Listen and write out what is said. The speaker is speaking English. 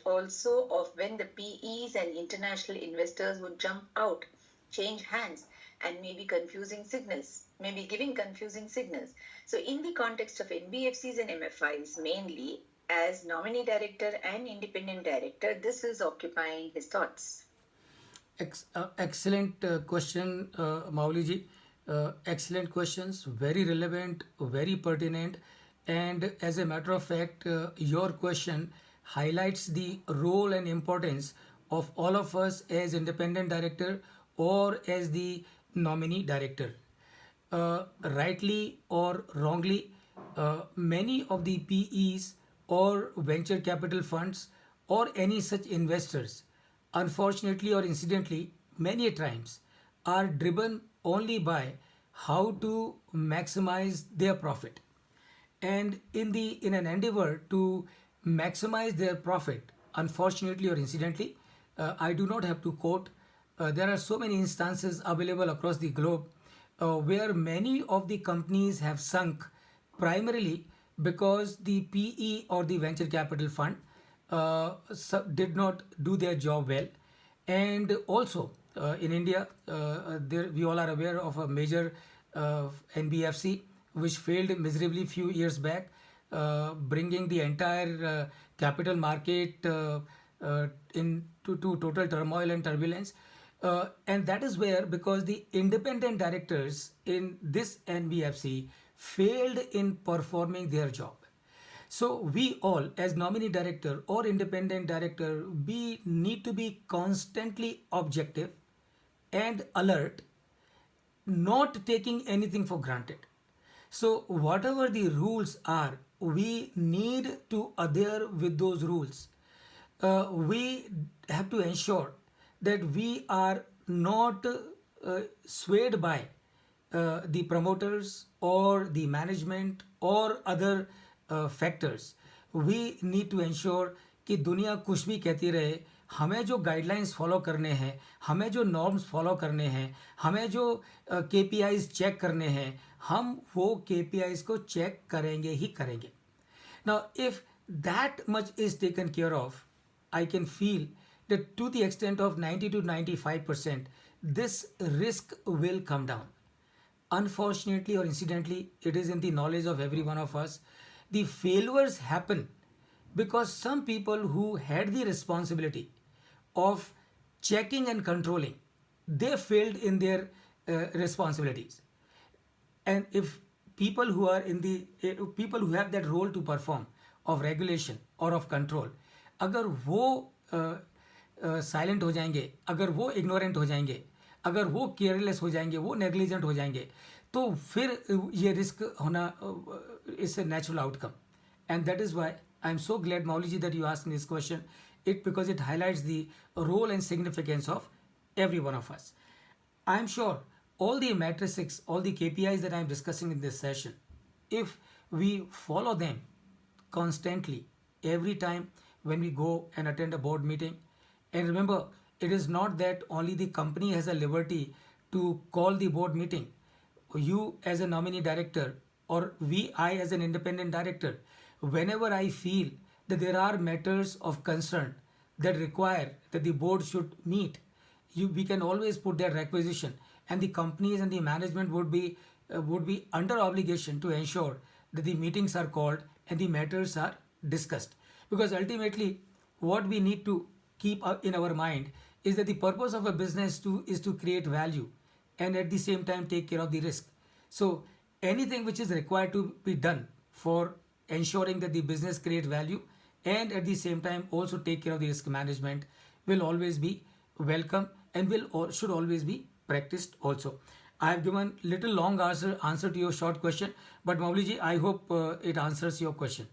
also of when the PEs and international investors would jump out, change hands, and maybe giving confusing signals. So, in the context of NBFCs and MFIs mainly, as nominee director and independent director, this is occupying his thoughts. Excellent question, Mauliji. Excellent questions, very relevant, very pertinent. And as a matter of fact, your question highlights the role and importance of all of us as independent director or as the nominee director. Rightly or wrongly, many of the PEs or venture capital funds or any such investors, unfortunately or incidentally, many times are driven only by how to maximize their profit. And in an endeavor to maximize their profit, unfortunately or incidentally, I do not have to quote. There are so many instances available across the globe where many of the companies have sunk primarily because the PE or the venture capital fund did not do their job well. And also in India, we all are aware of a major NBFC which failed miserably few years back, bringing the entire capital market into total turmoil and turbulence. And that is where, because the independent directors in this NBFC failed in performing their job. So we all, as nominee director or independent director, we need to be constantly objective and alert, not taking anything for granted. So whatever the rules are, we need to adhere with those rules. We have to ensure that we are not swayed by the promoters or the management or other factors. We need to ensure कि दुनिया कुछ भी कहती रहे, हमें जो guidelines follow करने हैं, हमें जो नॉर्म्स फॉलो करने हैं, हमें जो केपीआईज चेक करने हैं, हम वो केपीआईज को चेक करेंगे ही करेंगे. Now, if that much is taken care of, I can feel that to the extent of 90 to 95%, this risk will come down. Unfortunately or incidentally, it is in the knowledge of every one of us. The failures happen because some people who had the responsibility of checking and controlling, they failed in their responsibilities. And if people who are in the people who have that role to perform of regulation or of control, अगर वो silent हो जाएंगे, अगर वो ignorant हो जाएंगे, अगर वो केयरलेस हो जाएंगे, वो नेग्लिजेंट हो जाएंगे, तो फिर ये रिस्क होना is a natural outcome. And that is why I'm so glad, Mauliji, that you asked me this question. Because it highlights the role and significance of every one of us. I'm sure all the matrices, all the KPIs that I'm discussing in this session, if we follow them constantly, every time when we go and attend a board meeting, and remember, it is not that only the company has a liberty to call the board meeting. You as a nominee director or I as an independent director, whenever I feel that there are matters of concern that require that the board should meet, we can always put that requisition, and the companies and the management would be under obligation to ensure that the meetings are called and the matters are discussed. Because ultimately, what we need to keep in our mind is that the purpose of a business is to create value and at the same time take care of the risk. So anything which is required to be done for ensuring that the business create value and at the same time also take care of the risk management will always be welcome and should always be practiced also. I have given little long answer to your short question, but Mauliji, I hope it answers your question.